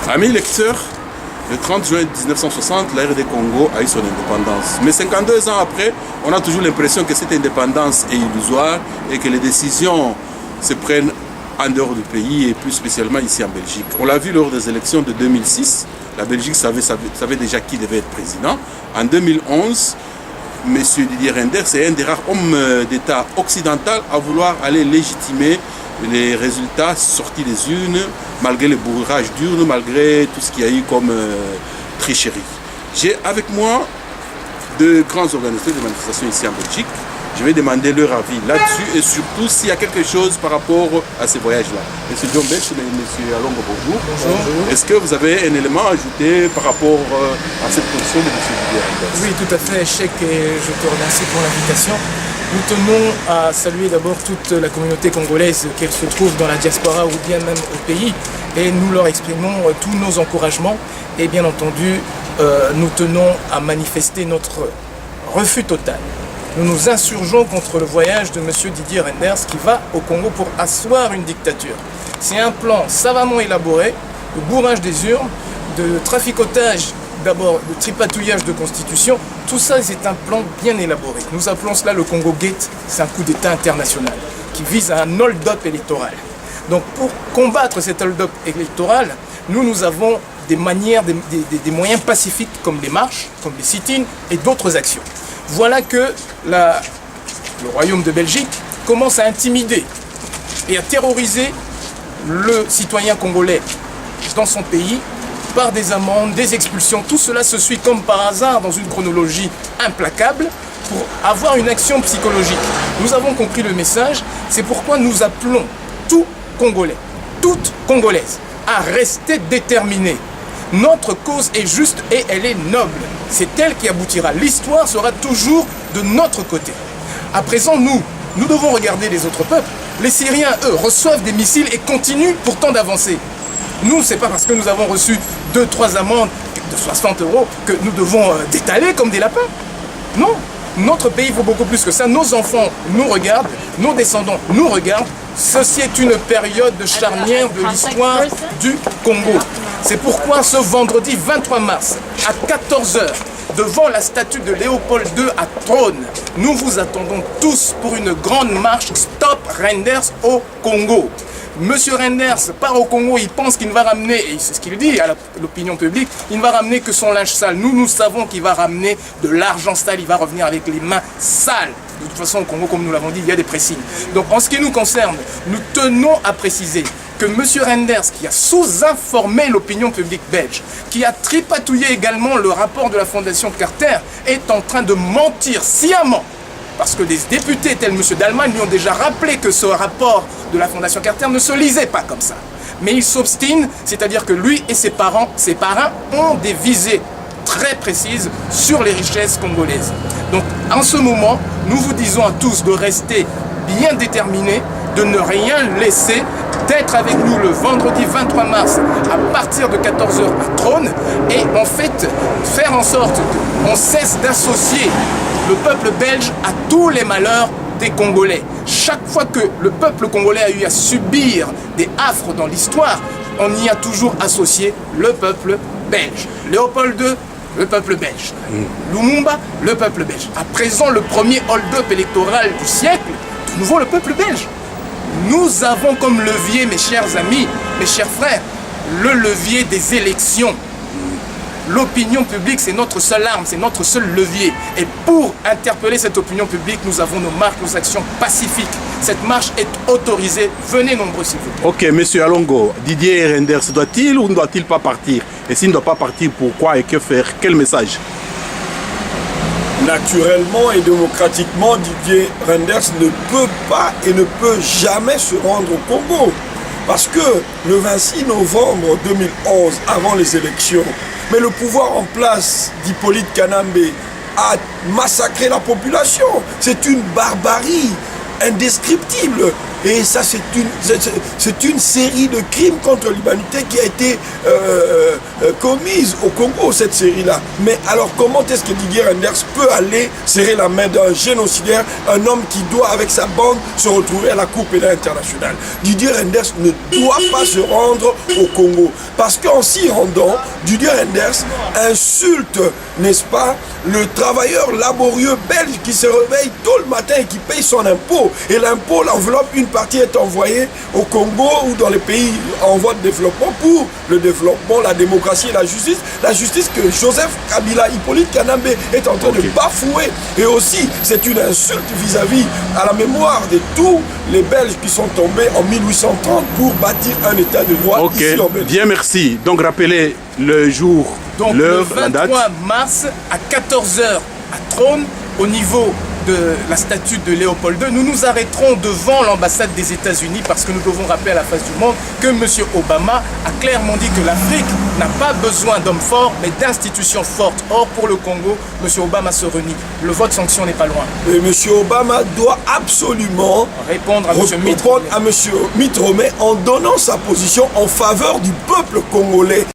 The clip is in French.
Amis lecteurs, le 30 juin 1960, la RD Congo a eu son indépendance. Mais 52 ans après, on a toujours l'impression que cette indépendance est illusoire et que les décisions se prennent en dehors du pays et plus spécialement ici en Belgique. On l'a vu lors des élections de 2006, la Belgique savait déjà qui devait être président. En 2011, M. Didier Reynders est un des rares hommes d'État occidental à vouloir aller légitimer les résultats sortis des urnes, malgré le bourrage d'urnes, malgré tout ce qu'il y a eu comme tricherie. J'ai avec moi de grands organisateurs de manifestations ici en Belgique. Je vais demander leur avis là-dessus et surtout s'il y a quelque chose par rapport à ces voyages-là. Monsieur John Belch, Monsieur Alongo, bonjour. Bonjour. Est-ce que vous avez un élément à ajouter par rapport à cette position de M. Didier Reynders? Oui, tout à fait, Cheikh, et je te remercie pour l'invitation. Nous tenons à saluer d'abord toute la communauté congolaise, qu'elle se trouve dans la diaspora ou bien même au pays, et nous leur exprimons tous nos encouragements. Et bien entendu, nous tenons à manifester notre refus total. Nous nous insurgeons contre le voyage de M. Didier Reynders qui va au Congo pour asseoir une dictature. C'est un plan savamment élaboré de bourrage des urnes, de traficotage, d'abord de tripatouillage de constitution. Tout ça, c'est un plan bien élaboré. Nous appelons cela le Congo Gate. C'est un coup d'État international qui vise à un hold-up électoral. Donc pour combattre cet hold-up électoral, nous avons des manières, des moyens pacifiques comme les marches, comme les sit-ins et d'autres actions. Voilà que le royaume de Belgique commence à intimider et à terroriser le citoyen congolais dans son pays par des amendes, des expulsions. Tout cela se suit comme par hasard dans une chronologie implacable pour avoir une action psychologique. Nous avons compris le message, c'est pourquoi nous appelons tout Congolais, toute Congolaise, à rester déterminés. Notre cause est juste et elle est noble. C'est elle qui aboutira. L'histoire sera toujours de notre côté. À présent, nous devons regarder les autres peuples. Les Syriens, eux, reçoivent des missiles et continuent pourtant d'avancer. Nous, c'est pas parce que nous avons reçu 2-3 amendes de 60 € que nous devons détaler comme des lapins. Non, notre pays vaut beaucoup plus que ça. Nos enfants nous regardent, nos descendants nous regardent. Ceci est une période charnière de l'histoire du Congo. C'est pourquoi ce vendredi 23 mars, à 14 h, devant la statue de Léopold II à Trône, nous vous attendons tous pour une grande marche Stop Reynders au Congo. Monsieur Reynders part au Congo, il pense qu'il ne va ramener, et c'est ce qu'il dit à l'opinion publique, il ne va ramener que son linge sale. Nous savons qu'il va ramener de l'argent sale, il va revenir avec les mains sales. De toute façon, au Congo, comme nous l'avons dit, il y a des pressings. Donc, en ce qui nous concerne, nous tenons à préciser que M. Reynders, qui a sous-informé l'opinion publique belge, qui a tripatouillé également le rapport de la Fondation Carter, est en train de mentir sciemment. Parce que des députés tels M. Dallemagne lui ont déjà rappelé que ce rapport de la Fondation Carter ne se lisait pas comme ça. Mais il s'obstine, c'est-à-dire que lui et ses parrains ont des visées très précises sur les richesses congolaises. Donc en ce moment, nous vous disons à tous de rester bien déterminés, de ne rien laisser, d'être avec nous le vendredi 23 mars à partir de 14 h à Trône et en fait faire en sorte qu'on cesse d'associer le peuple belge à tous les malheurs des Congolais. Chaque fois que le peuple congolais a eu à subir des affres dans l'histoire, on y a toujours associé le peuple belge. Léopold II, le peuple belge. Lumumba, le peuple belge. À présent, le premier hold-up électoral du siècle, de nouveau le peuple belge. Nous avons comme levier, mes chers amis, mes chers frères, le levier des élections. L'opinion publique, c'est notre seule arme, c'est notre seul levier. Et pour interpeller cette opinion publique, nous avons nos marches, nos actions pacifiques. Cette marche est autorisée. Venez nombreux, s'il vous plaît. Ok, monsieur Alongo, Didier Reynders, doit-il ou ne doit-il pas partir? Et s'il ne doit pas partir, pourquoi et que faire? Quel message? Naturellement et démocratiquement, Didier Reynders ne peut pas et ne peut jamais se rendre au Congo. Parce que le 26 novembre 2011, avant les élections, mais le pouvoir en place d'Hippolyte Kanambe a massacré la population. C'est une barbarie indescriptible. Et ça, c'est une série de crimes contre l'humanité qui a été commise au Congo, cette série-là. Mais alors, comment est-ce que Didier Reynders peut aller serrer la main d'un génocidaire, un homme qui doit, avec sa bande, se retrouver à la Cour pénale internationale? Didier Reynders ne doit pas se rendre au Congo. Parce qu'en s'y rendant, Didier Reynders insulte, n'est-ce pas, le travailleur laborieux belge qui se réveille tôt le matin et qui paye son impôt. Et l'impôt, l'enveloppe, une partie est envoyée au Congo ou dans les pays en voie de développement pour le développement, la démocratie et la justice. La justice que Joseph Kabila, Hippolyte Kanambe est en train de bafouer. Et aussi, c'est une insulte vis-à-vis à la mémoire de tous les Belges qui sont tombés en 1830 pour bâtir un état de droit ici en Belgique. Bien, merci. Donc, rappelez le jour, l'heure, la date. Le 23 mars à 14h à Trône, au niveau de la statue de Léopold II, nous nous arrêterons devant l'ambassade des États-Unis parce que nous devons rappeler à la face du monde que M. Obama a clairement dit que l'Afrique n'a pas besoin d'hommes forts, mais d'institutions fortes. Or, pour le Congo, M. Obama se renie. Le vote sanction n'est pas loin. Et M. Obama doit absolument répondre à M. Mitt Romney en donnant sa position en faveur du peuple congolais.